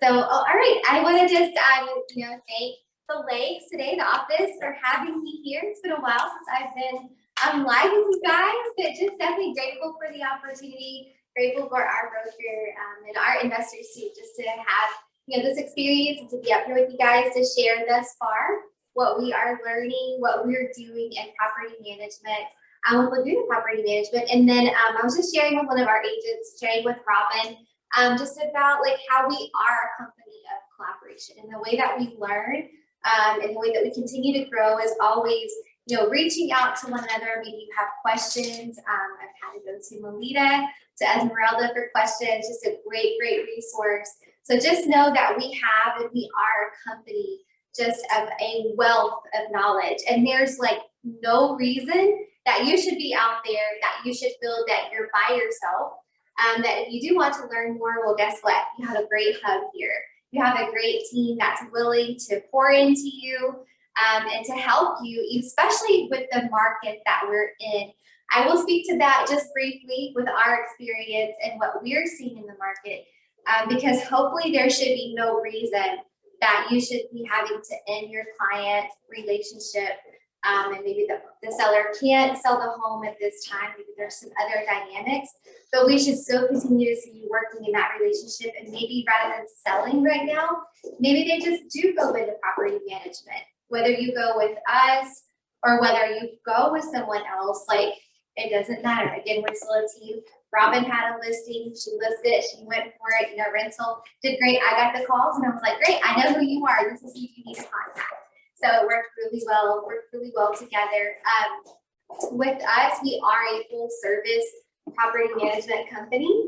All right, I want to just, thank the Lakes today, the office, for having me here. It's been a while since I've been live with you guys, but just definitely grateful for the opportunity, grateful for our broker and our investors too, just to have, this experience and to be up here with you guys to share thus far what we are learning, what we're doing in property management. What we're doing in property management. And then I was just sharing with one of our agents, sharing with Robin, just about like how we are a company of collaboration, and the way that we learn and the way that we continue to grow is always, reaching out to one another. Maybe you have questions. I've had to go to Melita, to Esmeralda for questions. Just a great resource. So just know that we have and we are a company just of a wealth of knowledge, and there's like no reason that you should be out there, that you should feel that you're by yourself. That if you do want to learn more, well, guess what? You have a great hub here. You have a great team that's willing to pour into you and to help you, especially with the market that we're in. I will speak to that just briefly with our experience and what we're seeing in the market, because hopefully there should be no reason that you should be having to end your client relationship. And maybe the seller can't sell the home at this time. Maybe there's some other dynamics, but we should still continue to see you working in that relationship. And maybe rather than selling right now, maybe they just do go into property management. Whether you go with us or whether you go with someone else, like it doesn't matter. Again, we're still a team. Robin had a listing. She listed it. She went for it. Rental did great. I got the calls and I was like, great. I know who you are. This is who you need to contact. So it worked really well together. With us, we are a full service property management company.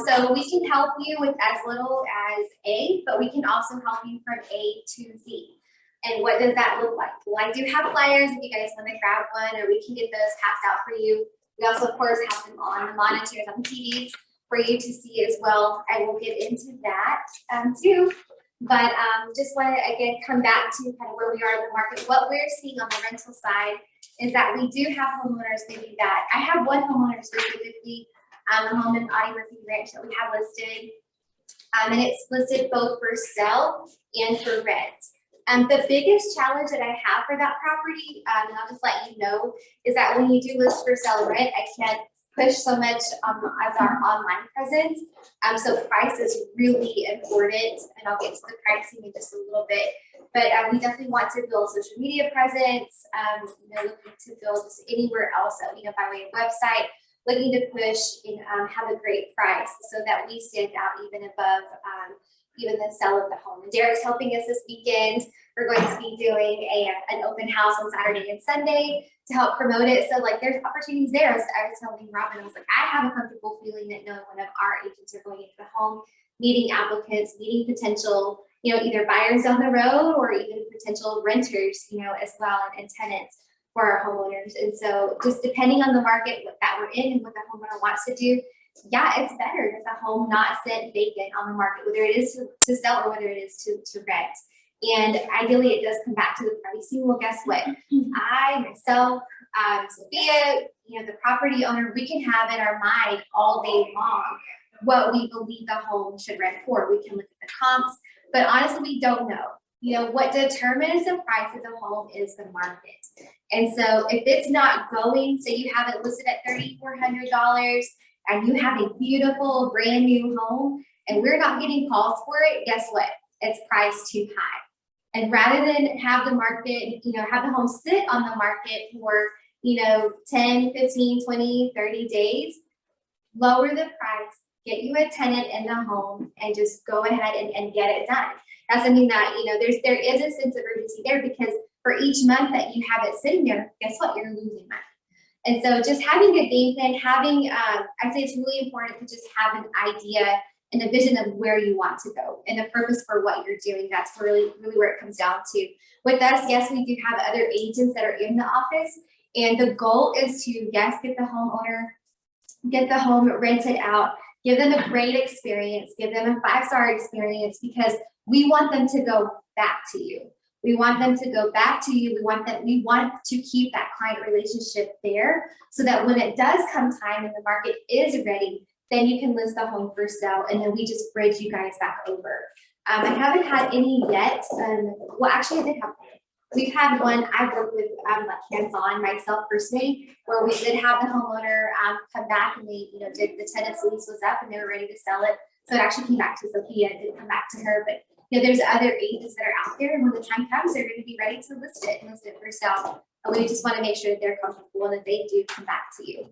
So we can help you with as little as A, but we can also help you from A to Z. And what does that look like? Well, I do have flyers if you guys want to grab one, or we can get those passed out for you. We also, of course, have them on the monitors on the TVs for you to see as well. I will get into that too. But just want to, again, come back to kind of where we are in the market. What we're seeing on the rental side is that we do have homeowners maybe that, I have one homeowner specifically, a home in Audie Murphy Ranch that we have listed. And it's listed both for sale and for rent. The biggest challenge that I have for that property, and I'll just let you know, is that when you do list for sale and rent, I can't push so much as our online presence. So price is really important, and I'll get to the pricing in just a little bit. But we definitely want to build social media presence, looking to build just anywhere else, by way of website, looking to push and have a great price so that we stand out even above even the sale of the home. And Derek's helping us this weekend. We're going to be doing an open house on Saturday and Sunday to help promote it. So like there's opportunities there. So I was telling Robin, I was like, I have a comfortable feeling that no one of our agents are going into the home, meeting applicants, meeting potential, either buyers down the road or even potential renters, as well, and tenants for our homeowners. And so just depending on the market that we're in and what the homeowner wants to do, yeah, it's better that the home not sit vacant on the market, whether it is to sell or whether it is to rent. And ideally, it does come back to the pricing. Well, guess what? I, myself, Sophia, the property owner, we can have in our mind all day long what we believe the home should rent for. We can look at the comps, but honestly, we don't know. What determines the price of the home is the market. And so if it's not going, say you have it listed at $3,400 and you have a beautiful brand new home and we're not getting calls for it, guess what? It's priced too high. And rather than have the market, have the home sit on the market for, 10, 15, 20, 30 days, lower the price, get you a tenant in the home and just go ahead and get it done. That's something that, there is a sense of urgency there, because for each month that you have it sitting there, guess what? You're losing money. And so just having a game plan, I'd say it's really important to just have an idea and a vision of where you want to go and the purpose for what you're doing. That's really where it comes down to. With us, yes, we do have other agents that are in the office, and the goal is to, yes, get the homeowner, get the home rented out, give them a great experience, give them a 5-star experience, because we want them to go back to you. We want them to go back to you. We want to keep that client relationship there so that when it does come time and the market is ready, then you can list the home for sale, and then we just bridge you guys back over. I haven't had any yet. Well, actually, I did have one. We've had one I've worked with like hands-on myself personally, where we did have the homeowner come back and they, did the tenant's lease was up and they were ready to sell it. So it actually came back to Sophia, it didn't come back to her, but there's other agents that are out there, and when the time comes, they're going to be ready to list it for sale. And we just want to make sure that they're comfortable and that they do come back to you.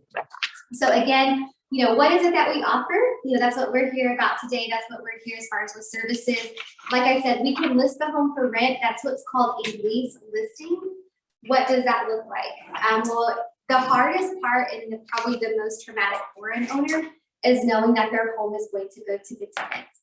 So again, what is it that we offer? That's what we're here about today. That's what we're here as far as with services. Like I said, we can list the home for rent. That's what's called a lease listing. What does that look like? Well, the hardest part and probably the most traumatic for an owner is knowing that their home is going to go to the tenants.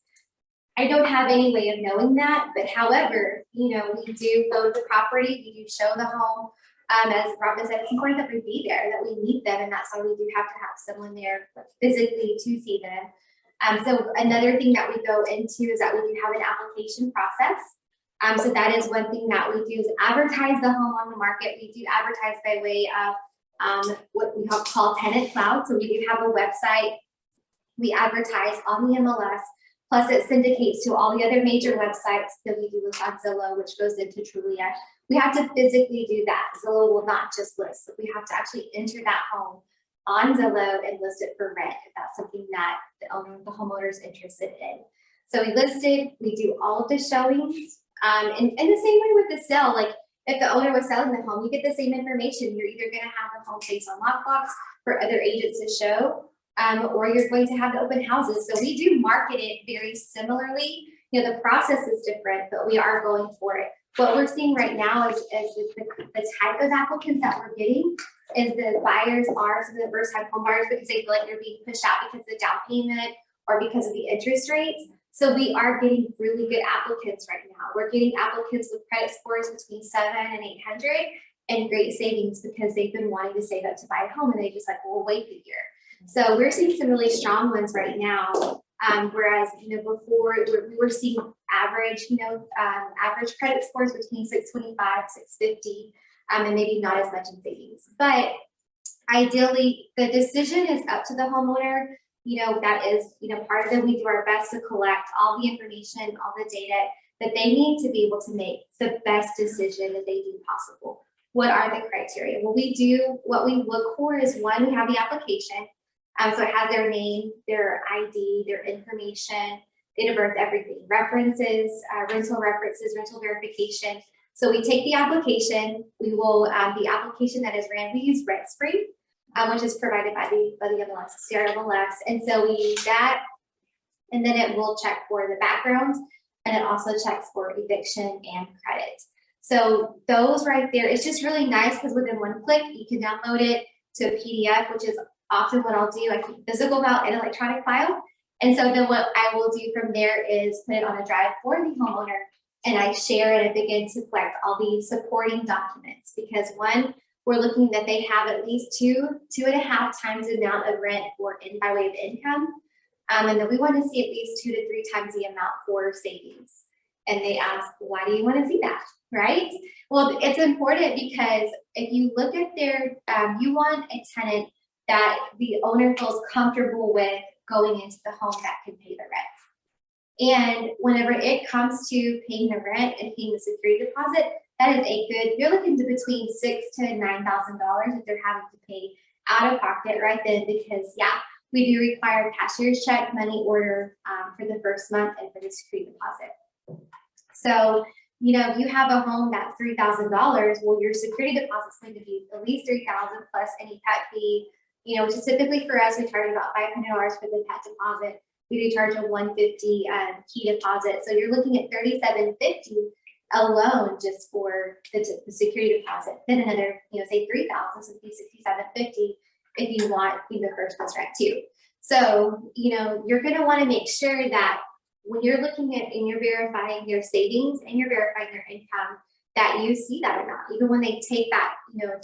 I don't have any way of knowing that, but however, we do go to the property, we do show the home. As Robin said, it's important that we be there, that we meet them, and that's why we do have to have someone there physically to see them. So another thing that we go into is that we do have an application process. So that is one thing that we do is advertise the home on the market. We do advertise by way of what we call Tenant Cloud. So we do have a website. We advertise on the MLS. Plus it syndicates to all the other major websites that we do with on Zillow, which goes into Trulia. We have to physically do that. Zillow will not just list. We have to actually enter that home on Zillow and list it for rent if that's something that the homeowner is interested in. So we list it, we do all of the showings. And the same way with the sale, like if the owner was selling the home, you get the same information. You're either going to have the home placed on lockbox for other agents to show, or you're going to have the open houses. So we do market it very similarly. The process is different, but we are going for it. What we're seeing right now is the type of applicants that we're getting is the buyers are some of the first time home buyers because they feel like they're being pushed out because of the down payment or because of the interest rates. So we are getting really good applicants right now. We're getting applicants with credit scores between 700 and 800 and great savings because they've been wanting to save up to buy a home and they just like, well, wait the year. So we're seeing some really strong ones right now. Whereas, before we were seeing average, average credit scores between 625, 650, and maybe not as much in savings. But ideally, the decision is up to the homeowner. That is, part of it. We do our best to collect all the information, all the data that they need to be able to make the best decision that they deem possible. What are the criteria? Well, what we look for is one, we have the application. So it has their name, their ID, their information, date of birth, everything, references, rental references, rental verification. So we take the application, we will, the application that is ran, we use RentSpring, which is provided by the MLS, CRMLS. And so we use that, and then it will check for the background, and it also checks for eviction and credit. So those right there, it's just really nice because within one click, you can download it to a PDF, which is often what I'll do. I keep physical file and electronic file. And so then what I will do from there is put it on a drive for the homeowner, and I share it and begin to collect all the supporting documents because one, we're looking that they have at least 2.5 times the amount of rent or in by way of income. And then we want to see at least 2 to 3 times the amount for savings. And they ask, why do you want to see that? Right? Well, it's important because if you look at their, you want a tenant that the owner feels comfortable with going into the home that can pay the rent. And whenever it comes to paying the rent and paying the security deposit, that is a good, you're looking to between $6,000 to $9,000 if they're having to pay out of pocket right then, because yeah, we do require cashier's check, money order for the first month and for the security deposit. So, if you have a home that's $3,000, well, your security deposit is going to be at least $3,000 plus any pet fee, which is typically for us, we charge about $500 for the pet deposit. We do charge a $150 key deposit. So you're looking at $3,750 alone just for the security deposit. Then another, say $3,000, so it'd be $6,750 if you want the first month's rent too. So, you're going to want to make sure that when you're looking at and you're verifying their savings and you're verifying their income, that you see that or not. Even when they take that,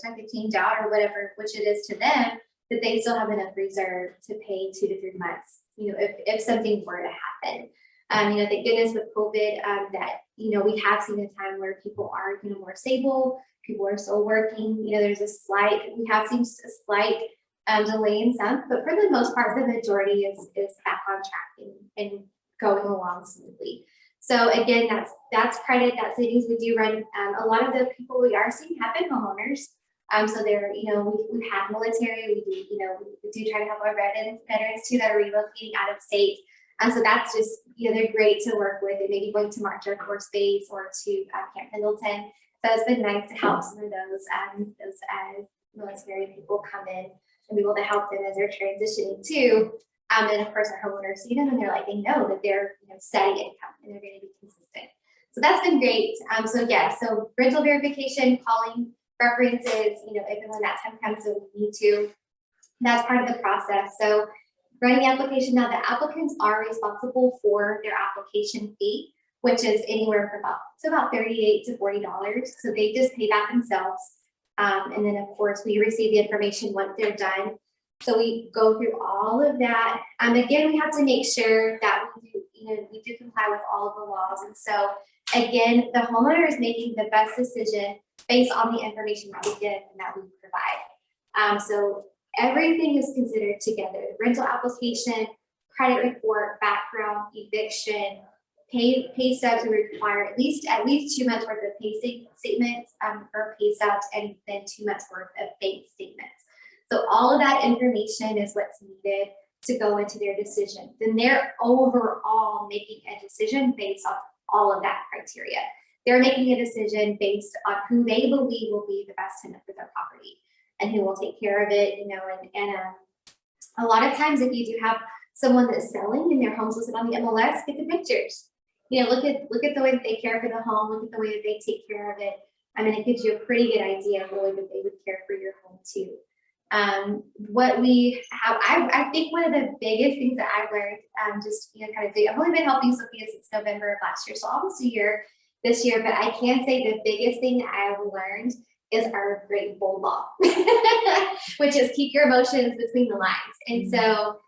chunk of change out or whatever, which it is to them, that they still have enough reserve to pay 2 to 3 months, if something were to happen. Thank goodness with COVID that, we have seen a time where people are, more stable, people are still working, we have seen a slight delaying some, but for the most part, the majority is back on track and going along smoothly. So again, that's credit, that's savings. We do run, a lot of the people we are seeing have been homeowners. So they're, we have military, we do try to help our veterans too that are relocating out of state. So that's just, they're great to work with, and maybe going to March Air Force Base or to Camp Pendleton. So it's been nice to help some of those military people come in and be able to help them as they're transitioning too. And of course, our homeowners see them and they know that they're steady income and they're going to be consistent. So that's been great. So rental verification, calling references, if and when that time comes that we need to, that's part of the process. So running the application, now the applicants are responsible for their application fee, which is anywhere from about $38 to $40. So they just pay that themselves. And then of course we receive the information once they're done. So we go through all of that. Again, we have to make sure that we do comply with all of the laws. And so again, the homeowner is making the best decision based on the information that we give and that we provide. So everything is considered together: rental application, credit report, background, eviction, pay stubs. We require at least 2 months worth of pay statements or pay stubs, and then 2 months worth of bank statements. So all of that information is what's needed to go into their decision. Then they're overall making a decision based on all of that criteria. They're making a decision based on who they believe will be the best tenant for their property and who will take care of it, and a lot of times if you do have someone that's selling and their home's listed on the MLS, get the pictures. Look at the way that they care for the home, look at the way that they take care of it. It gives you a pretty good idea of the way that they would care for your home too. I think one of the biggest things that I've learned, I've only been helping Sophia since November of last year, so almost a year this year, but I can say the biggest thing I've learned is our great bold law, which is keep your emotions between the lines. And so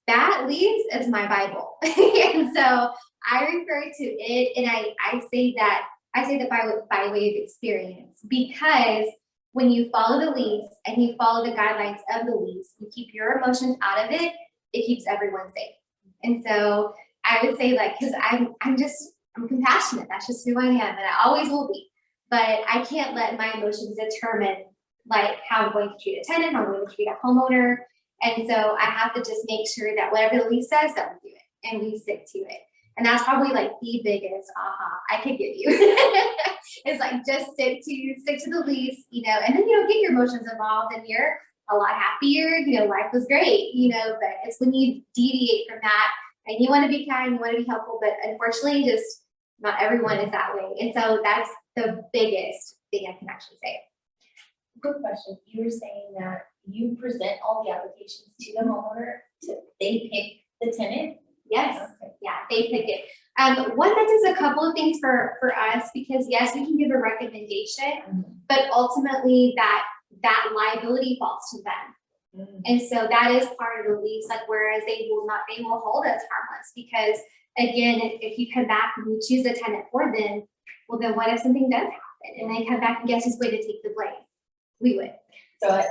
that leaves as my Bible. And so I refer to it, and I say that by way of experience, because when you follow the lease and you follow the guidelines of the lease, you keep your emotions out of it, it keeps everyone safe. And so I would say because I'm compassionate. That's just who I am, and I always will be. But I can't let my emotions determine how I'm going to treat a tenant, how I'm going to treat a homeowner. And so I have to just make sure that whatever the lease says, that we do it and we stick to it. And that's probably the biggest I could give you. It's just stick to the lease, and then you don't get your emotions involved and you're a lot happier, life was great, but it's when you deviate from that and you want to be kind, you want to be helpful, but unfortunately just not everyone is that way. And so that's the biggest thing I can actually say. Quick question. You were saying that you present all the applications to the homeowner, they pick the tenant? Yes. Okay. Yeah, they pick it. One that does a couple of things for us, because yes, we can give a recommendation, but ultimately that liability falls to them. And so that is part of the lease, whereas they will hold us harmless, because again, if you come back and you choose a tenant for them, well then what if something does happen and they come back and guess who's going to take the blame? We would. So I've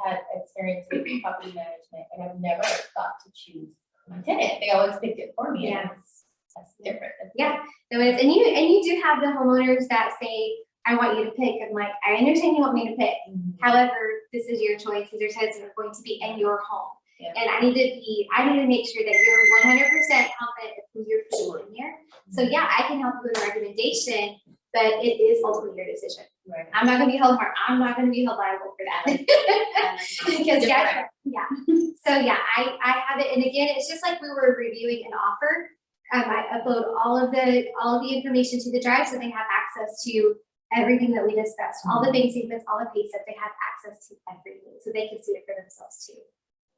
had experience with property management, and I've never thought to choose my tenant. They always picked it for me. Yeah. And that's different. Yeah, so it's, and you do have the homeowners that say, I want you to pick. I'm I understand you want me to pick. However, this is your choice. These are tenants that are going to be in your home. Yeah. And I need to make sure that you're 100% confident of who you're putting in here. So yeah, I can help you with a recommendation, but it is ultimately your decision. Right. I'm not going to be held I'm not going to be held liable for that. Because yeah. So yeah, I have it. And again, it's just like we were reviewing an offer. I upload all of the information to the drive, so they have access to everything that we discussed, all the bank statements, all the pay stubs. They have access to everything, so they can see it for themselves too.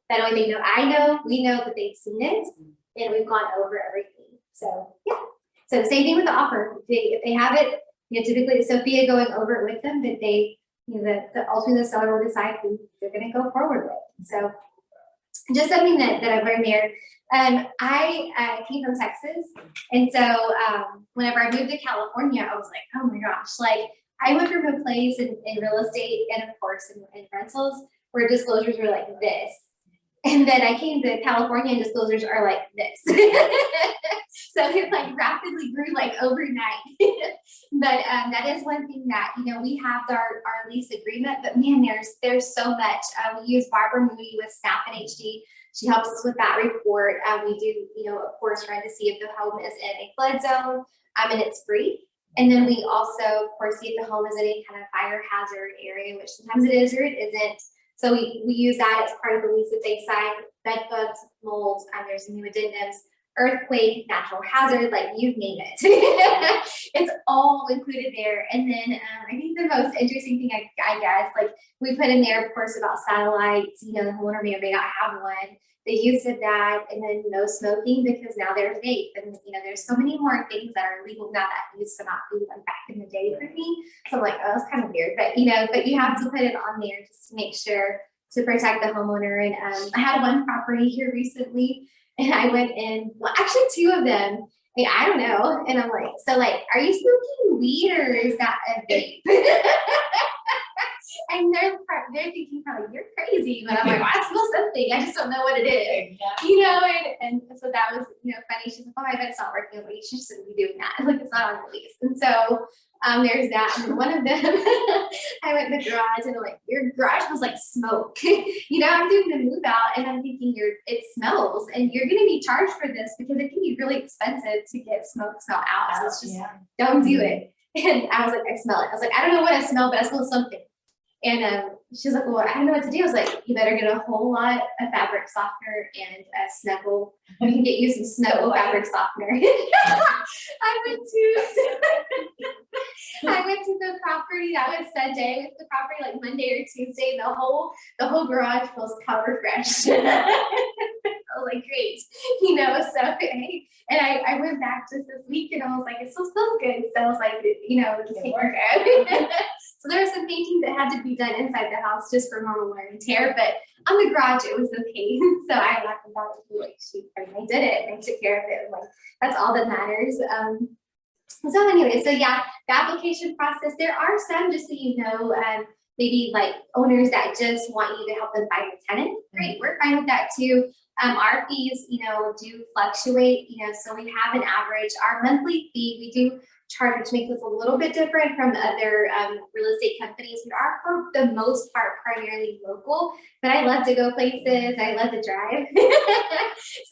That way they know, we know that they've seen it, and we've gone over everything. So yeah. So same thing with the offer. If they have it, typically Sophia going over it with them, that they, ultimately the seller will decide who they're going to go forward with. So just something that I've learned there. I came from Texas, and so whenever I moved to California, I was like, oh my gosh, I went from a place in real estate and of course in rentals where disclosures were like this. And then I came to California and disclosures are like this. So it like rapidly grew like overnight. But that is one thing that, you know, we have our lease agreement, but man, there's so much. We use Barbara Moody with Snap and HD. She helps us with that report. We do, you know, of course, trying to see if the home is in a flood zone, and it's free. And then we also, of course, see if the home is in a kind of fire hazard area, which sometimes it is or it isn't. So we use that as part of the lease that they sign. Bed bugs, mold, there's new addendums, earthquake, natural hazard, like you name it. It's all included there. And then I think the most interesting thing, I guess, like we put in there, of course, about satellites, you know, the homeowner may or may not have one. The use of that, and then no smoking, because now they're vape, and you know, there's so many more things that are legal now that used to not be like back in the day for me. So I'm like, oh, it's kind of weird, but you know, but you have to put it on there just to make sure to protect the homeowner. And I had one property here recently, and I went in, well, actually two of them, and I don't know, and I'm like, so like, are you smoking weed or is that a vape? And they're thinking probably you're crazy, but I'm like, well, I smell something. I just don't know what it is, you know. And so that was, you know, funny. She's like, oh, I bet it's not working. I was like, you shouldn't be doing that. Like, it's not on the lease. And so there's that. And one of them, I went in the garage, and I'm like, your garage smells like smoke. You know, I'm doing the move out, and I'm thinking it smells, and you're going to be charged for this because it can be really expensive to get smell out. So it's just don't do it. And I was like, I smell it. I was like, I don't know what I smell, but I smell something. And she's like, well, I don't know what to do. I was like, you better get a whole lot of fabric softener and a Snuggle. You can get you some Snuggle fabric softener. I went to the property. That was Sunday. With the property like Monday or Tuesday. And the whole garage feels cover fresh. I was like, great, you know. So and I went back just this week, and I was like, it still smells good. So I was like, you know, just take care of it. So there was some painting that had to be done inside the house just for normal wear and tear, but on the garage it was okay. So I laughed about it, like, I did it, and I took care of it. Like, that's all that matters. So anyway, so yeah, the application process, there are some, just so you know, maybe like owners that just want you to help them find a tenant. Great, we're fine with that too. Our fees, you know, do fluctuate, you know, so we have an average. Our monthly fee, we do charge, which makes us a little bit different from other real estate companies. We are, for the most part, primarily local, but I love to go places. I love to drive.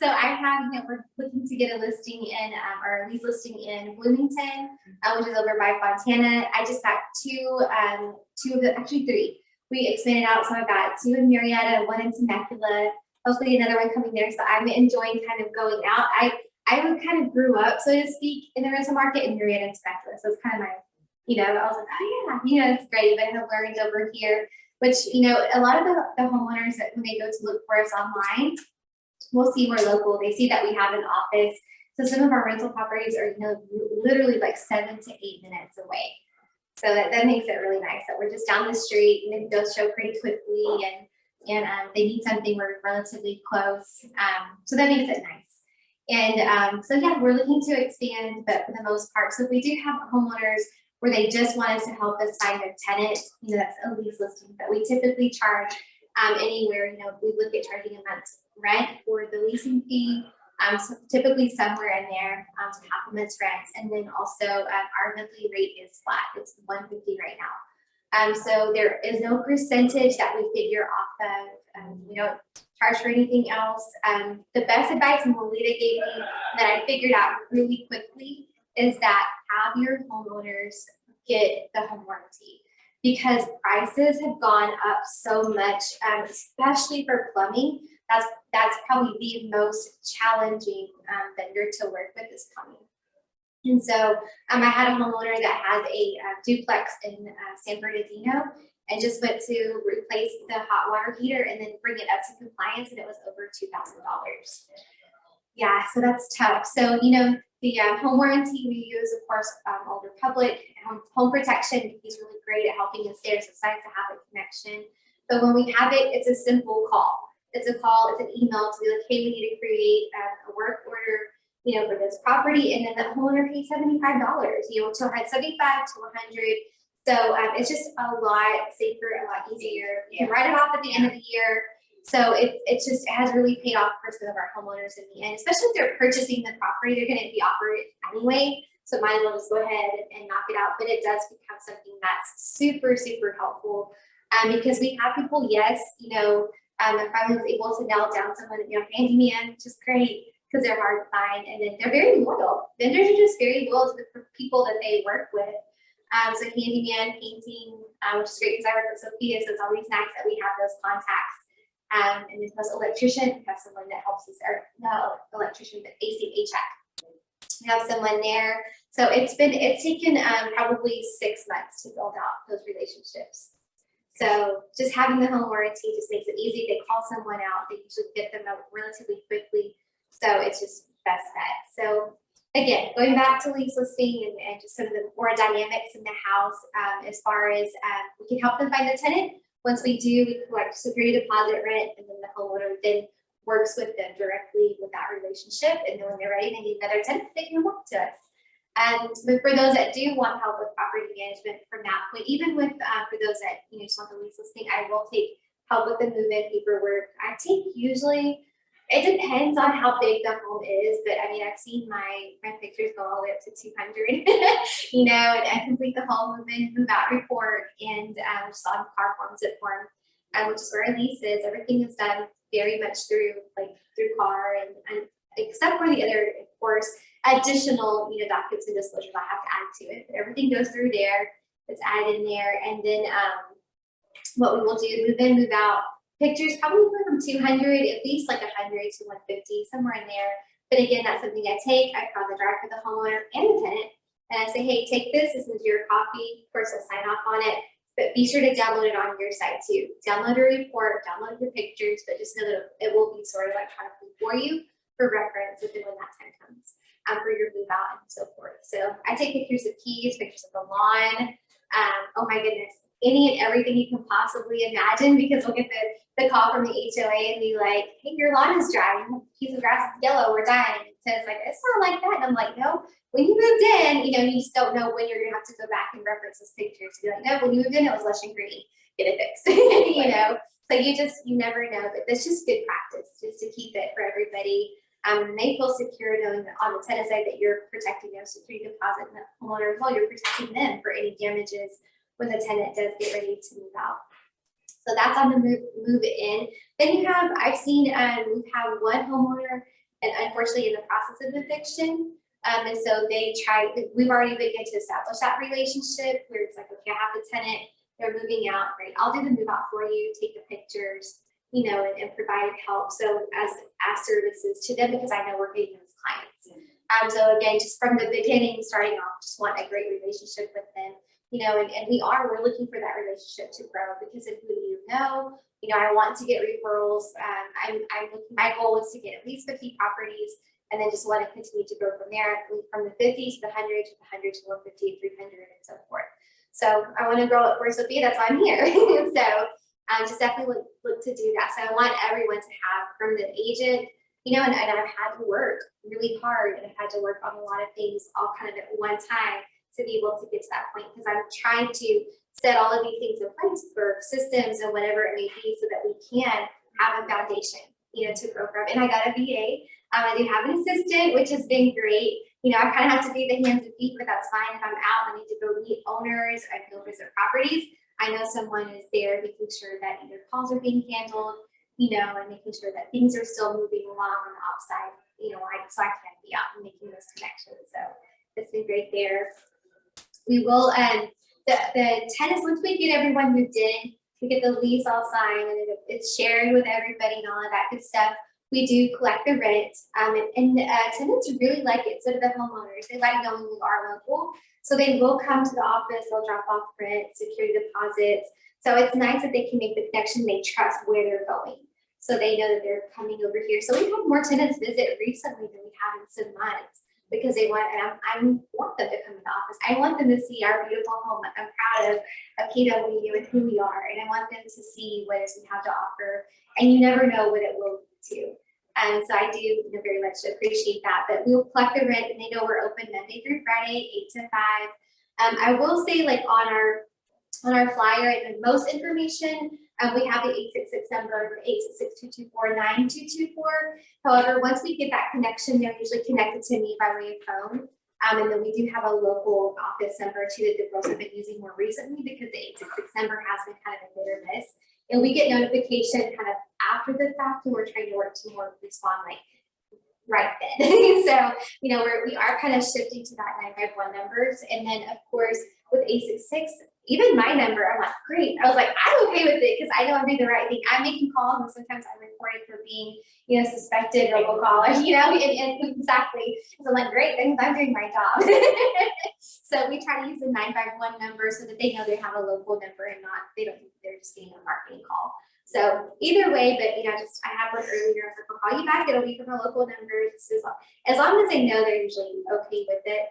So I have, you know, we're looking to get a listing in, or a lease listing in Bloomington, which is over by Fontana. I just got actually three. We expanded out, so I've got two in Marietta, one in Temecula, hopefully another one coming there. So I'm enjoying kind of going out. I kind of grew up, so to speak, in the rental market in Marietta and Temecula. So it's kind of my, you know, I was like, oh yeah, you know, it's great. But I have learned over here, which, you know, a lot of the homeowners that when they go to look for us online, we'll see we're local. They see that we have an office. So some of our rental properties are, you know, literally like 7 to 8 minutes away. So that makes it really nice that we're just down the street, and it goes show pretty quickly, and they need something, we're relatively close. So that makes it nice. And so yeah, we're looking to expand, but for the most part, so if we do have homeowners where they just want us to help us find a tenant, you know, that's a lease listing, but we typically charge anywhere, you know, we look at charging a month's rent for the leasing fee, so typically somewhere in there to half a month's rent, and then also our monthly rate is flat. It's $150 right now. So there is no percentage that we figure off of. We don't charge for anything else. The best advice Melita gave me that I figured out really quickly is that have your homeowners get the home warranty, because prices have gone up so much, especially for plumbing. That's probably the most challenging vendor to work with is plumbing. And so I had a homeowner that has a duplex in San Bernardino, and just went to replace the hot water heater and then bring it up to compliance, and it was over $2,000. Yeah, so that's tough. So, you know, the home warranty we use, of course, Old Republic home protection. He's really great at helping us there. So it's nice to have a connection. But when we have it, it's a simple call. It's a call, it's an email to be like, hey, we need to create a work order, you know, for this property, and then the homeowner pays $75. You know, so I had 75 to 100. So it's just a lot safer, a lot easier. You can write it off at the end of the year. So it has really paid off for some of our homeowners in the end, especially if they're purchasing the property, they're gonna be offered it anyway. So might as well just go ahead and knock it out, but it does become something that's super, super helpful. Because we have people, yes, I finally was able to nail down someone, handyman, which is great because they're hard to find, and then they're very loyal. Vendors are just very loyal to the people that they work with. So handyman, painting, which is great because I work with Sophia, so it's always nice that we have those contacts. And then plus electrician, we have someone that helps us, or no electrician, but AC HVAC. We have someone there. So it's taken probably 6 months to build out those relationships. So just having the home warranty just makes it easy. They call someone out, they usually get them out relatively quickly. So it's just best bet. So again, going back to lease listing and just some of the more dynamics in the house, as far as we can help them find the tenant. Once we do, we collect security deposit rent, and then the homeowner then works with them directly with that relationship. And then when they're ready, they need another tenant, they can come up to us. And for those that do want help with property management from that point, even with for those that just want the lease listing, I will take help with the move-in paperwork. I take usually, it depends on how big the home is, but I mean, I've seen my pictures go all the way up to 200, and I complete the whole move-in, move-out report, and just on car form, zip form, which is where our lease is. Everything is done very much through car, and except for the other, of course, additional documents and disclosures I have to add to it. But everything goes through there. It's added in there, and then what we will do, move in, move out. Pictures probably from 200, at least like 100 to 150, somewhere in there. But again, that's something I take. I probably drive for the homeowner and the tenant, and I say, hey, take this. This is your copy. Of course, I'll sign off on it, but be sure to download it on your site too. Download a report, download your pictures, but just know that it will be stored electronically for you for reference if and when that time comes for your move out and so forth. So I take pictures of keys, pictures of the lawn. Oh my goodness, any and everything you can possibly imagine, because we'll get the call from the HOA and be like, hey, your lawn is dry, a piece of grass is yellow, we're dying. So it's like, it's not like that. And I'm like, no, when you moved in, you just don't know when you're gonna have to go back and reference those pictures to be like, no, when you moved in, it was lush and green, get it fixed, So you never know, but that's just good practice, just to keep it for everybody. And they feel secure knowing that on the tenant side that you're protecting their security deposit, and the homeowner as well, you're protecting them for any damages when the tenant does get ready to move out. So that's on the move in. Then I've seen we have one homeowner, and unfortunately in the process of eviction. And so we've already begun to establish that relationship where it's like, okay, I have the tenant, they're moving out, great, I'll do the move out for you, take the pictures, and provide help. So as services to them, because I know we're getting those clients. So again, just from the beginning, starting off, just want a great relationship with them. And we're looking for that relationship to grow because of who I want to get referrals. My goal was to get at least 50 properties, and then just want to continue to grow from there, from the 50 to the 100 to the 100 to 150, 300, and so forth. So I want to grow it for Sophia. That's why I'm here. So just definitely look to do that. So I want everyone to have, from the agent, and I've had to work really hard, and I've had to work on a lot of things all kind of at one time to be able to get to that point, because I'm trying to set all of these things in place for systems and whatever it may be, so that we can have a foundation, to grow from. And I got a VA. I do have an assistant, which has been great. I kind of have to be the hands and feet, but that's fine. If I'm out, I need to go meet owners, I go visit properties, I know someone is there making sure that either calls are being handled, and making sure that things are still moving along on the outside, so I can be out and making those connections. So it's been great there. We will, the tenants, once we get everyone moved in, we get the lease all signed, and it's shared with everybody and all of that good stuff. We do collect the rent, and tenants really like it. So do the homeowners. They like knowing we are local. So they will come to the office, they'll drop off rent, security deposits. So it's nice that they can make the connection, they trust where they're going. So they know that they're coming over here. So we've had more tenants visit recently than we have in some months, because they want, and I want them to come to the office. I want them to see our beautiful home. I'm proud of KW and who we are. And I want them to see what it is we have to offer. And you never know what it will lead to. And so I do very much appreciate that. But we'll collect the rent, and they know we're open Monday through Friday, 8 to 5. I will say, on our on our flyer and the most information. We have the 866 number, 866-224-9224. However, once we get that connection, they're usually connected to me by way of phone. And then we do have a local office number too that the girls have been using more recently because the 866 number has been kind of a hit or miss. And we get notification kind of after the fact, and we're trying to work to more respond like right then. So, you know, we are kind of shifting to that 951 numbers. And then of course with 866, even my number, I'm like, great. I was like, I'm okay with it because I know I'm doing the right thing. I'm making calls and sometimes I'm reported for being, you know, suspected robocallers, you know, and exactly. So I'm like, great, then I'm doing my job. So we try to use the 951 number so that they know they have a local number and not, they don't think they're just getting a marketing call. So either way, but you know, just I had one earlier, I'll call you back, it'll be from a local number. As long as they know, they're usually okay with it.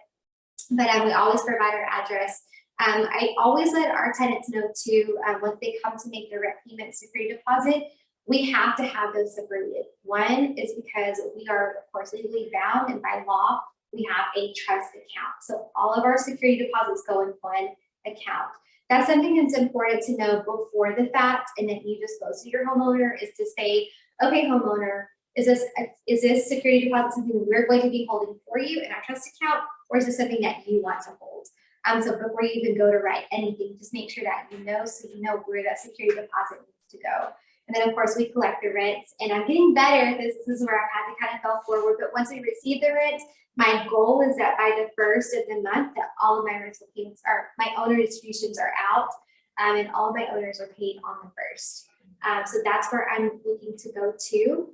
But we always provide our address. I always let our tenants know too, once they come to make their rent payment security deposit, we have to have those separated. One is because we are, of course, legally bound, and by law, we have a trust account. So all of our security deposits go in one account. That's something that's important to know before the fact, and then you disclose to your homeowner is to say, okay, homeowner, is this security deposit something we're going to be holding for you in our trust account, or is this something that you want to hold? So before you even go to write anything, just make sure that you know, so you know where that security deposit needs to go. And then of course we collect the rents, and I'm getting better. This is where I've had to kind of go forward. But once we receive the rent, my goal is that by the first of the month that all of my rental payments are, my owner distributions are out, and all of my owners are paid on the first. So that's where I'm looking to go to,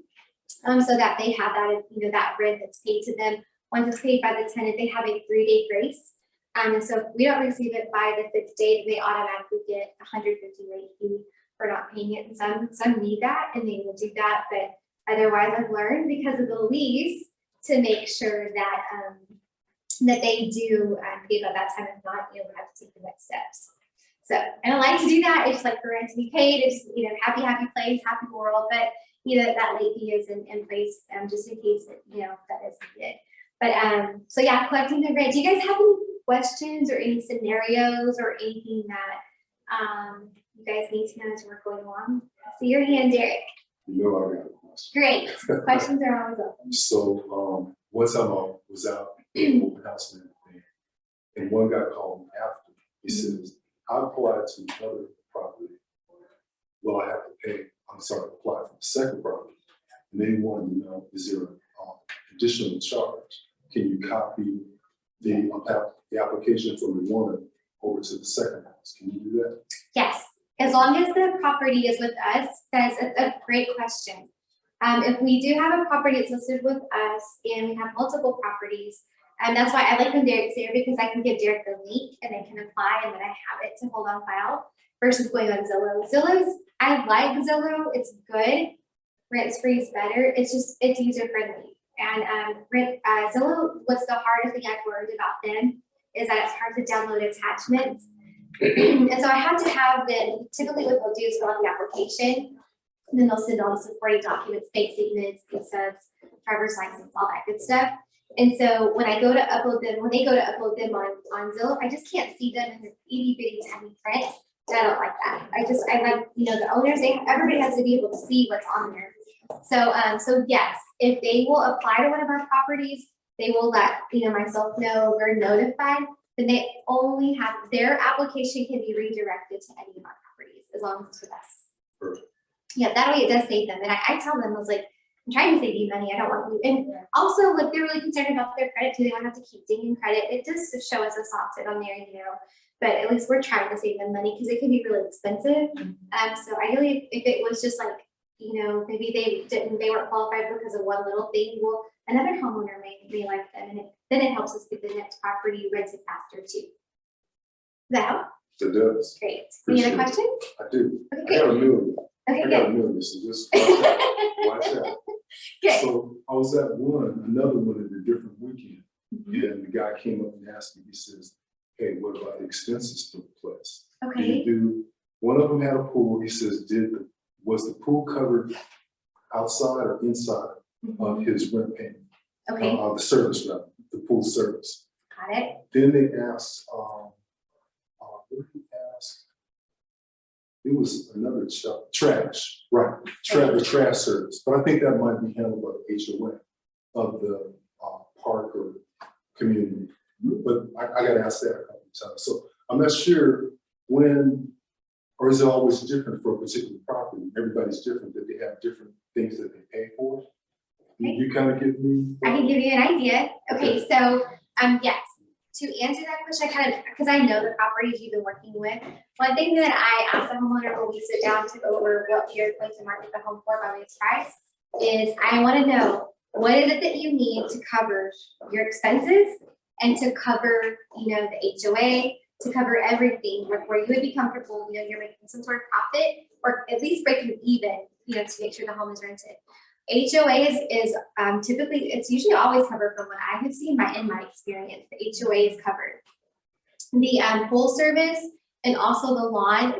so that they have that, you know, that rent that's paid to them. Once it's paid by the tenant, they have a 3-day grace. And so if we don't receive it by the 5th day, they automatically get a $150 late fee for not paying it. And some need that, and they will do that. But otherwise, I've learned because of the lease to make sure that that they do pay by that time. If not, you know, have to take the next steps. So I don't like to do that. It's like for rent to be paid. It's, you know, happy place, happy world. But you know, that late fee is in place just in case that, you know, that is needed. But so yeah, collecting the rent. Do you guys have any questions or any scenarios or anything that you guys need to know as we're going along? I see your hand, Derek. You know I got a question. Great. Questions are always open. So one time I was out in the open house and everything, and one guy called me after. He says, I applied to another property. Well, I have to pay, I'm sorry, apply for the second property. And they wanted to know, is there an additional charge? Can you copy the application from the one over to the second house? Can you do that? Yes, as long as the property is with us. That's a great question. If we do have a property that's listed with us and we have multiple properties, and that's why I like when Derek's there, because I can give Derek the link and they can apply and then I have it to hold on file versus going on Zillow. I like Zillow, it's good. Rent Spree is better. It's user friendly. And Zillow, what's the hardest thing I've learned about them is that it's hard to download attachments. And so I have to have them, typically what they'll do is fill out the application, and then they'll send all the supporting documents, bank statements, pay stubs, driver's license, all that good stuff. And so when I go to upload them, when they go to upload them on Zillow, I just can't see them in the itty bitty tiny print. And I don't like that. I like, you know, the owners, everybody has to be able to see what's on there. So yes, if they will apply to one of our properties, they will let, you know, myself know, we're notified, then they only have, their application can be redirected to any of our properties as long as it's with us. Perfect. Yeah, that way it does save them. And I tell them, I was like, I'm trying to save you money. I don't want you. And also, like, they're really concerned about their credit too. They don't have to keep dinging credit. It does show us a soft hit on there, you know. But at least we're trying to save them money because it can be really expensive. So ideally, if it was just like, you know, maybe they weren't qualified because of one little thing, well, another homeowner may like them, and then it helps us get the next property rented faster too. Does that help? It does. Great. Any other Appreciate it. questions? I do. Okay, I got a good. million. Okay, I got a good. million, so just watch out. Watch out. Good. So I was at another one at a different weekend, and the guy came up and asked me, he says, hey, what about the expenses to the place? Okay. One of them had a pool. He says, was the pool covered outside or inside of his rent payment? Okay. The service rather, the pool service. Got it. Then they asked, what did he ask? it was another trash, right, the trash service, but I think that might be handled by the HOA of the park or community. But I got asked that a couple of times, so I'm not sure when, or is it always different for a particular property? Everybody's different, that they have different things that they pay for. You kind of give me. I can give you an idea. Okay, so, yes, to answer that question, because I know the properties you've been working with, one thing that I ask the homeowner when we sit down to go over what you're going to market the home for by its price is I want to know, what is it that you need to cover your expenses and to cover, you know, the HOA, to cover everything where you would be comfortable, you know, you're making some sort of profit or at least breaking even, you know, to make sure the home is rented. HOA is typically, it's usually always covered from what I have seen in my experience. The HOA is covered. The pool service and also the lawn,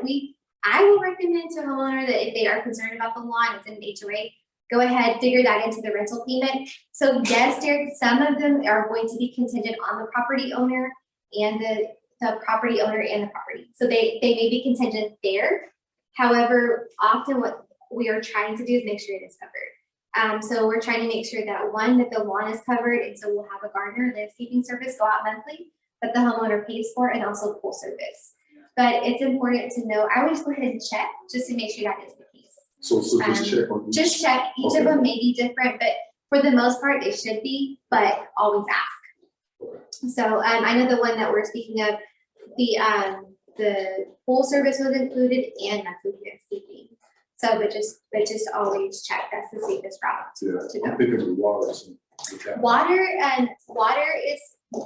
I will recommend to a homeowner that if they are concerned about the lawn, it's in the HOA, go ahead, figure that into the rental payment. So yes, Derek, some of them are going to be contingent on the property owner and the property owner and the property. So they may be contingent there. However, often what we are trying to do is make sure it is covered. So we're trying to make sure that one, that the lawn is covered, and so we'll have a gardener landscaping service go out monthly that the homeowner pays for, and also pool service. But it's important to know, I would just go ahead and check just to make sure that is the case. So just check on each. Just check. Each of them may be different, but for the most part, it should be, but always ask. So I know the one that we're speaking of, the pool service was included and monthly landscaping. So, but just always check. That's the safest route to go. I'm thinking of the water. Water is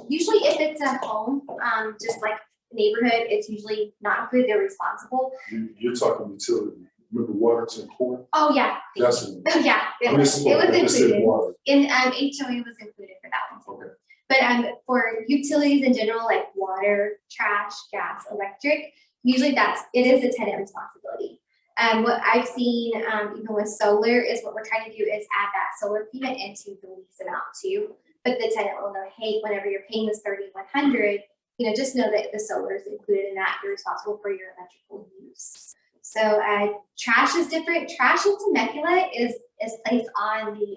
usually, if it's a home, just like neighborhood, it's usually not included. They're responsible. You're talking utility. Remember water to court? Oh yeah. That's what Oh yeah. It was included. Water. In HOA was included for that one. Okay. But for utilities in general, like water, trash, gas, electric, usually it is a tenant responsibility. What I've seen, even with solar, is what we're trying to do is add that solar payment into the lease amount too. But the tenant will know, hey, whenever you're paying this $3,100, just know that the solar is included in that. You're responsible for your electrical use. So trash is different. Trash in Temecula is placed on the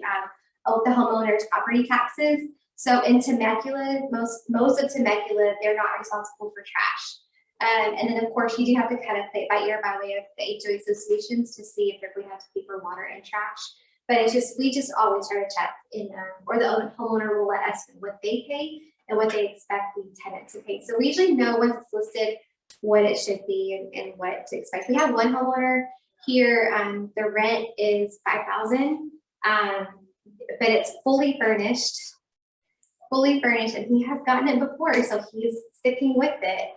homeowner's property taxes. So in Temecula, most of Temecula, they're not responsible for trash. And then of course you do have to kind of play it by ear by way of the HOA associations to see if they're going to have to pay for water and trash. But we just always try to check or the homeowner will let us know what they pay and what they expect the tenant to pay. So we usually know once it's listed what it should be and what to expect. We have one homeowner here, the rent is $5,000, but it's fully furnished, and he has gotten it before, so he's sticking with it.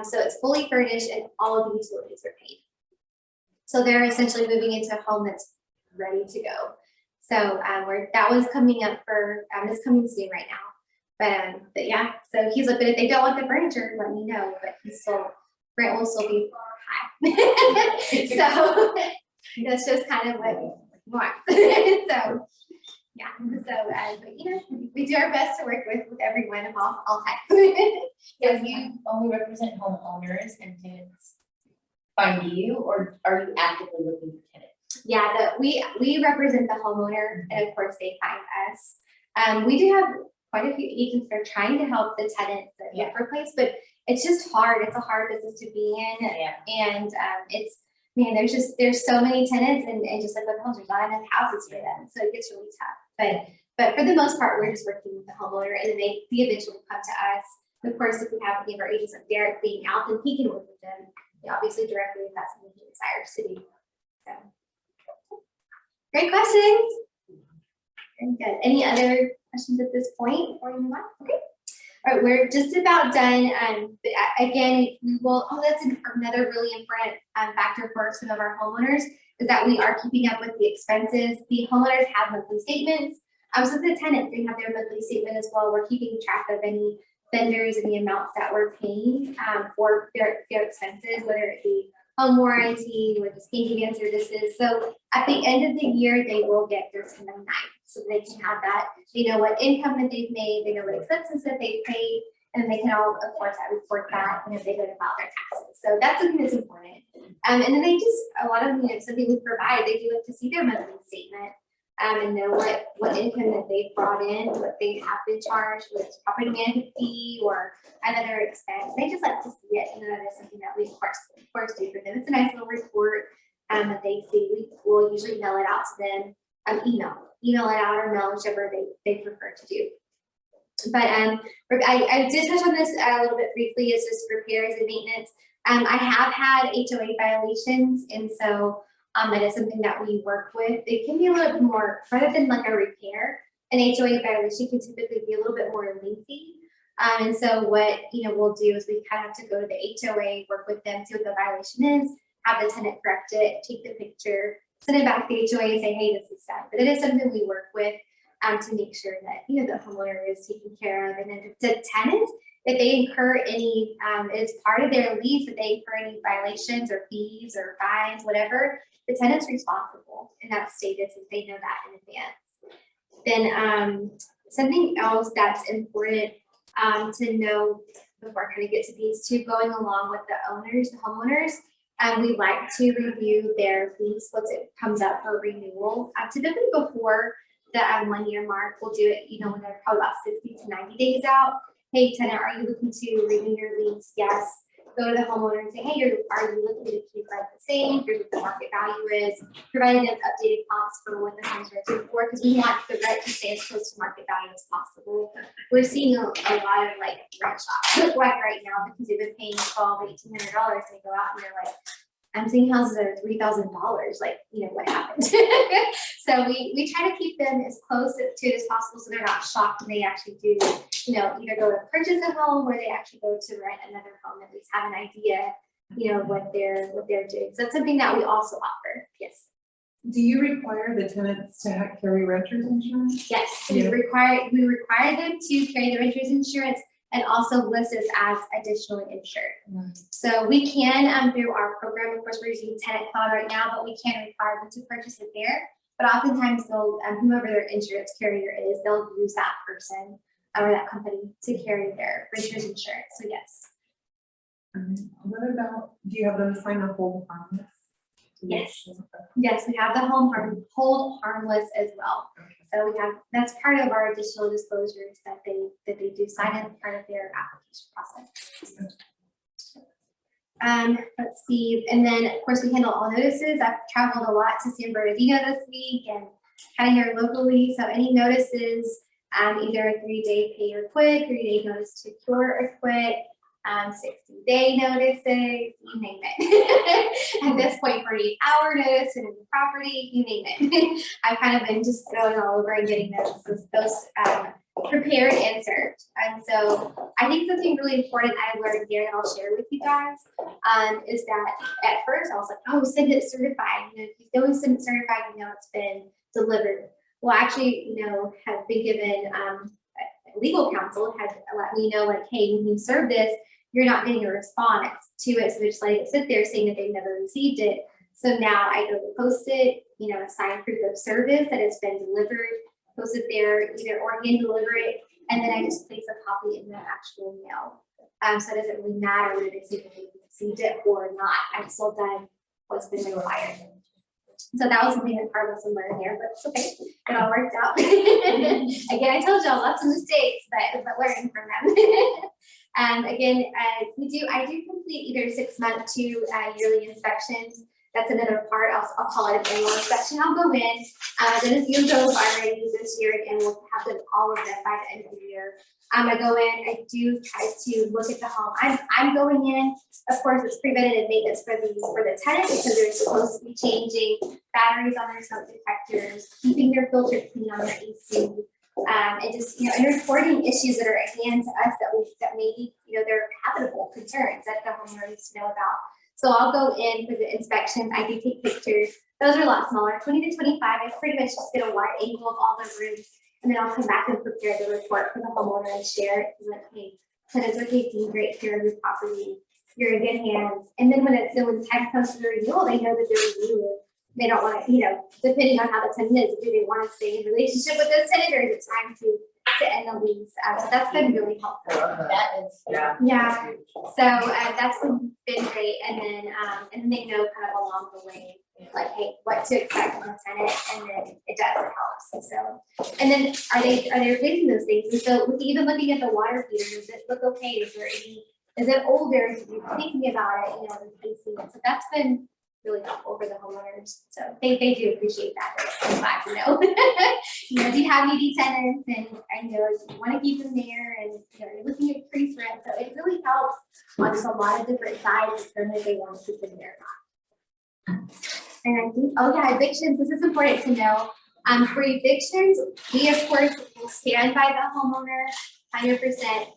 So it's fully furnished and all of the utilities are paid. So they're essentially moving into a home that's ready to go. So that one's coming up for, it's coming soon right now. But yeah, so he's like, but if they don't want the furniture, let me know. But rent will still be high. So that's just kind of what we want. So yeah, but we do our best to work with everyone of all types. Yes, you only represent homeowners and tenants find you, or are you actively looking for tenants? Yeah, we represent the homeowner, and of course they find us. We do have quite a few agents that are trying to help the tenants that look for a place, but it's just hard. It's a hard business to be in, and there's so many tenants, and just like with homes, there's not enough houses for them, so it gets really tough. But for the most part, we're just working with the homeowner, and then they eventually come to us. And of course, if we have any of our agents like Derek being out, then he can work with them, obviously directly if that's something he desires to do. So, great questions. Very good. Any other questions at this point before we move on? Okay. All right, we're just about done. But again, we will. Oh, that's another really important factor for some of our homeowners is that we are keeping up with the expenses. The homeowners have monthly statements. So the tenants, they have their monthly statement as well. We're keeping track of any vendors and the amounts that we're paying for their expenses, whether it be home warranty or the skanking services. So at the end of the year, they will get their 1099. So they can have that. They know what income that they've made. They know what expenses that they've paid. And they can all, of course, report that when they go to file their taxes. So that's something that's important. And then they just, a lot of, something we provide, they do like to see their monthly statement. And know what income that they've brought in, what they have been charged with property management fee or another expense. They just like to see it, and that is something that we of course do for them. It's a nice little report that they see. We will usually mail it out to them, email it out or mail, whichever they prefer to do. But I did touch on this a little bit briefly. It's just repairs and maintenance. I have had HOA violations, and so that is something that we work with. It can be a little bit more, rather than like a repair, an HOA violation can typically be a little bit more lengthy. And so what we'll do is we kind of have to go to the HOA, work with them, see what the violation is, have the tenant correct it, take the picture, send it back to the HOA and say, hey, this is done. But it is something we work with to make sure that the homeowner is taken care of. And then the tenant, if they incur any, as part of their lease, if they incur any violations or fees or fines, whatever, the tenant's responsible in that status if they know that in advance. Then something else that's important to know before I kind of get to these two, going along with the homeowners, we like to review their lease once it comes up for renewal. Typically before the 1 year mark, we'll do it, when they're probably about 60 to 90 days out. Hey, tenant, are you looking to renew your lease? Yes. Go to the homeowner and say, hey, are you looking to keep rent the same? Here's what the market value is. Providing them updated comps for what the home's rented for, because we want the rent to stay as close to market value as possible. We're seeing a lot of like rent shops look like right now because they've been paying $1,200, $1,800 and they go out and they're like, I'm seeing houses that are $3,000. Like, what happened? So we try to keep them as close to it as possible so they're not shocked when they actually do, either go to purchase a home or they actually go to rent another home, at least have an idea, what they're doing. So that's something that we also offer. Yes. Do you require the tenants to carry renter's insurance? Yes, Yeah. we require them to carry the renter's insurance and also list us as additionally insured. So we can, through our program, of course, we're using Tenant Cloud right now, but we can require them to purchase it there. But oftentimes they'll, whoever their insurance carrier is, they'll use that person or that company to carry their renter's insurance. So yes. What about, do you have them sign a hold harmless? Yes. Yes, we have the hold harmless as well. So we have, that's part of our additional disclosures that they do sign as part of their application process. Let's see, and then of course we handle all notices. I've traveled a lot to San Bernardino this week and kind of here locally. So any notices, either a 3-day pay or quit, 3-day notice to cure or quit, 60-day notices, you name it. At this point, 48-hour notice and in the property, you name it. I've kind of been just going all over and getting those prepared and served. And so I think something really important I learned here and I'll share with you guys is that at first I was like, oh, send it certified. If you don't send it certified, it's been delivered. Well, actually, have been given legal counsel had let me know like, hey, when you serve this, you're not getting a response to it. So they're just letting it sit there saying that they've never received it. So now I go to post it, sign proof of service that it's been delivered, post it there, or hand deliver it, and then I just place a copy in the actual mail. So it doesn't really matter whether they say that they received it or not. I've still done what's been required. So that was something that Carlos learned there, but it's okay. It all worked out. Again, I told y'all lots of mistakes, but learning from them. Again, I do complete either 6-month to yearly inspections. That's another part. I'll call it an annual inspection. I'll go in. Then if you go already this year, again, we'll have them all of them by the end of the year. I go in. I do try to look at the home. I'm going in. Of course, it's preventative maintenance for the tenant because they're supposed to be changing batteries on their smoke detectors, keeping their filter clean on their AC, and just and reporting issues that are at hand to us that maybe they're habitable concerns that the homeowner needs to know about. So I'll go in for the inspection. I do take pictures. Those are a lot smaller, 20 to 25. I pretty much just get a wide angle of all the rooms, and then I'll come back and prepare the report for the homeowner and share it. Like, hey, tenants are taking great care of your property. You're in good hands. And then when the time comes to the renewal, they know that they're renewing. They don't want to, depending on how the tenant is, do they want to stay in relationship with this tenant, or is it time to to end the lease. So that's been really helpful. That is. Yeah, so that's been great, and then they know kind of along the way, like, hey, what to expect from the tenant, and then it definitely helps. So, and then are they replacing those things? And so even looking at the water heater, does it look okay? Is there any, is it older? If you're thinking about it, replacing it. So that's been really helpful for the homeowners. So they do appreciate that. I'm glad to know. Do you have needy tenants, and I know you want to keep them there, and you're looking at increased rent. So it really helps on just a lot of different sides to determine if they want to keep them there or not. And I think, oh yeah, evictions. This is important to know. For evictions, we of course will stand by the homeowner 100%.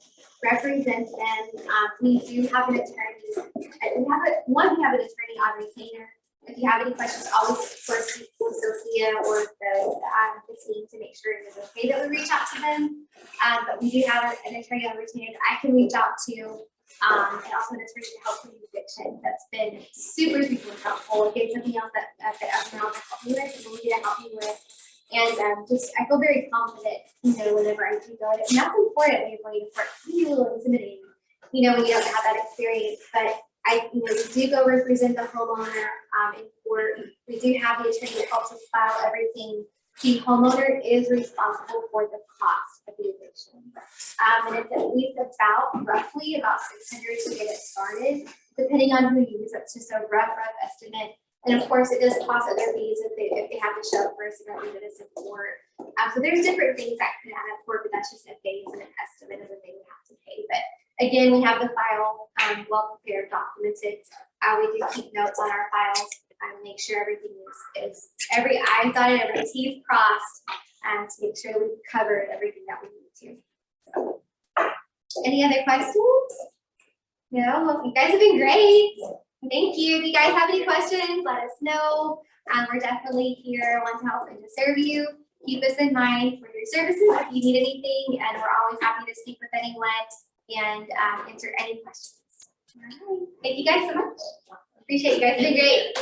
Represent them. We do have an attorney. We have an attorney on retainer. If you have any questions, always of course speak with Sophia or the team to make sure it's okay that we reach out to them. But we do have an attorney on retainer that I can reach out to, and also an attorney to help with eviction. That's been super helpful. If it's something else that everyone else can help me with, and we need to help me with. And just, I feel very confident, whenever I do go. And that's important when you're going to court. It can be a little intimidating, when you don't have that experience. But we do go represent the homeowner in court. We do have the attorney that helps us file everything. The homeowner is responsible for the cost of the eviction. And it's at least roughly about $600 to get it started, depending on who you use. It's just a rough estimate. And of course, it does cost other fees if they have to show up for a significant support. So there's different things that can add up for, but that's just a base and an estimate of what they would have to pay. But again, we have the file well prepared, documented. We do keep notes on our files and make sure everything is every I dotted, every T crossed, to make sure we've covered everything that we need to. So, any other questions? No, well, you guys have been great. Thank you. If you guys have any questions, let us know. We're definitely here, want to help and to serve you. Keep us in mind for your services if you need anything, and we're always happy to speak with anyone and answer any questions. All right. Thank you guys so much. Appreciate you guys. It's been great.